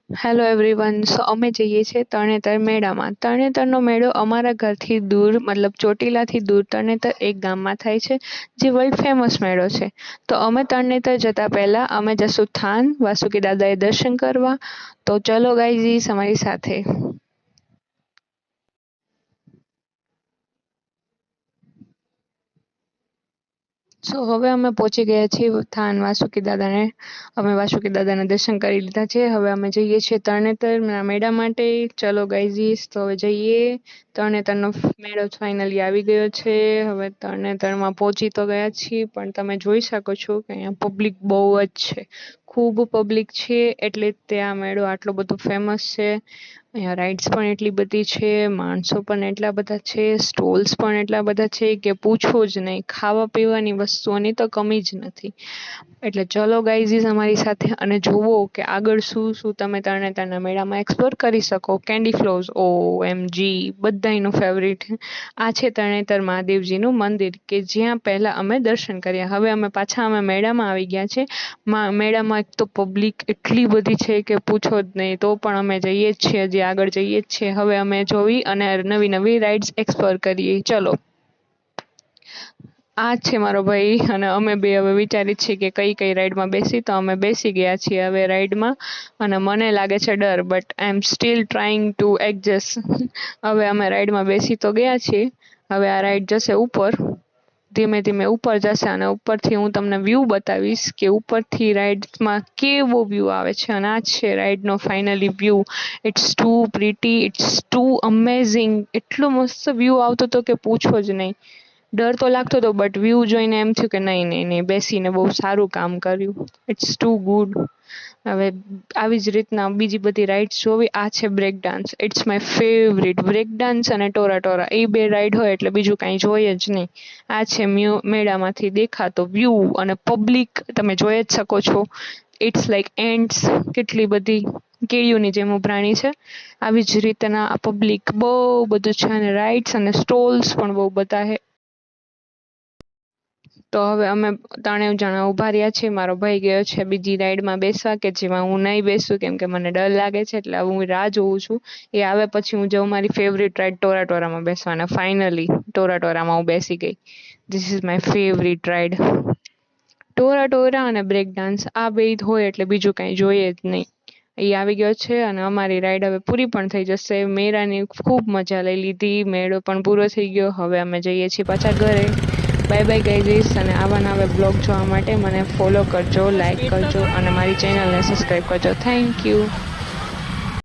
Hello everyone. સો અમે જઈએ છીએ તરણેતર મેળામાં. તરણેતરનો મેળો અમારા ઘરથી દૂર મતલબ ચોટીલાથી દૂર તરણેતર એક ગામમાં થાય છે, જે વર્લ્ડ ફેમસ મેળો છે. તો અમે તરણેતર જતા પહેલા અમે જશું થાન વાસુકી દાદાએ દર્શન કરવા. તો ચલો ગાઈઝ અમારી સાથે. સો હવે અમે પહોંચી ગયા છીએ થાન વાસુકી દાદાને. અમે વાસુકી દાદાના દર્શન કરી લીધા છે. હવે અમે જઈએ છીએ તરણેતરના મેળા માટે. ચલો ગાઈઝીસ, તો હવે જઈએ. તરણેતરનો મેળો ફાઇનલી આવી ગયો છે. હવે તરણેતરમાં પહોંચી તો ગયા છીએ, પણ તમે જોઈ શકો છો કે અહીંયા પબ્લિક બહુ જ છે. ખૂબ પબ્લિક છે, એટલે ત્યાં મેળો આટલો બધો ફેમસ છે. અહીંયા રાઇડ્સ પણ એટલી બધી છે, માણસો પણ એટલા બધા છે, સ્ટોલ્સ પણ એટલા બધા છે કે પૂછો જ નહીં. ખાવા પીવાની વસ્તુઓની તો કમી જ નથી. એટલે ચલો ગાઈઝીસ અમારી સાથે અને જુઓ કે આગળ શું શું તમે તરણેતરના મેળામાં એક્સપ્લોર કરી શકો. કેન્ડી ફ્લોઝ, OMG, બધાયનું ફેવરિટ. આ છે તરણેતર મહાદેવજીનું મંદિર કે જ્યાં પહેલા અમે દર્શન કર્યા. હવે અમે પાછા મેળામાં આવી ગયા છે. મેળામાં એક તો પબ્લિક એટલી બધી છે કે પૂછો જ નહીં. તો પણ અમે જઈએ જ છીએ, હજી આગળ જઈએ જ છીએ. હવે અમે જોઈ અને નવી નવી રાઇડ્સ એક્સપ્લોર કરીએ. ચલો. આ છે મારો ભાઈ અને અમે બે હવે વિચારી છીએ કે કઈ કઈ રાઈડમાં બેસી. તો અમે બેસી ગયા છીએ હવે રાઈડમાં અને મને લાગે છે ડર, but I M steel trying to adjust. હવે અમે રાઈડમાં બેસી તો ગયા છીએ. હવે આ રાઈડ જશે ઉપર, ધીમે ધીમે ઉપર જશે અને ઉપરથી હું તમને વ્યૂ બતાવીશ કે ઉપરથી રાઈડમાં કેવો વ્યૂ આવે છે. અને આ છે રાઈડનો finally view. It's too pretty, it's too amazing. એટલો મસ્ત વ્યૂ આવતો હતો કે પૂછો જ નહીં. ડર તો લાગતો હતો, બટ વ્યૂ જોઈને એમ થયું કે નહીં, બેસીને બહુ સારું કામ કર્યું. It's too good. હવે આવી જ રીતના બીજી બધી રાઇડ્સ જોવી. આ છે break dance. It's my favourite. Break dance અને ટોરા એ બે રાઇડ હોય એટલે બીજું કાંઈ જોઈએ જ નહીં. આ છે મેળામાંથી દેખાતો વ્યૂ અને પબ્લિક તમે જોઈ જ શકો છો. It's like ants. કેટલી બધી કીડીઓની જેમ ઉભરાણી છે. આવી જ રીતના આ પબ્લિક બહુ બધું છે અને રાઇડ્સ અને સ્ટોલ્સ પણ બહુ બધા છે. તો હવે અમે 3 જણા ઊભા રહ્યા છીએ. મારો ભાઈ ગયો છે બીજી રાઈડમાં બેસવા કે જેમાં હું નહીં બેસું કેમ કે મને ડર લાગે છે, એટલે હું રાહ જોઉં છું. એ આવે પછી હું જાઉં મારી ફેવરિટ રાઈડ ટોરામાં બેસવાના. ફાઇનલી ટોરામાં હું બેસી ગઈ. This is my favourite ride. ટોરા અને બ્રેક ડાન્સ આ બે હોય એટલે બીજું કાંઈ જોઈએ જ નહીં. એ આવી ગયો છે અને અમારી રાઈડ હવે પૂરી પણ થઈ જશે. મેળાની ખૂબ મજા લઈ લીધી. મેળો પણ પૂરો થઈ ગયો. હવે અમે જઈએ છીએ પાછા ઘરે. બાય બાય ગાઈઝીસ. અને આવા નવા બ્લોગ જોવા માટે મને ફોલો કરજો, લાઈક કરજો અને મારી ચેનલને સબસ્ક્રાઈબ કરજો. Thank you.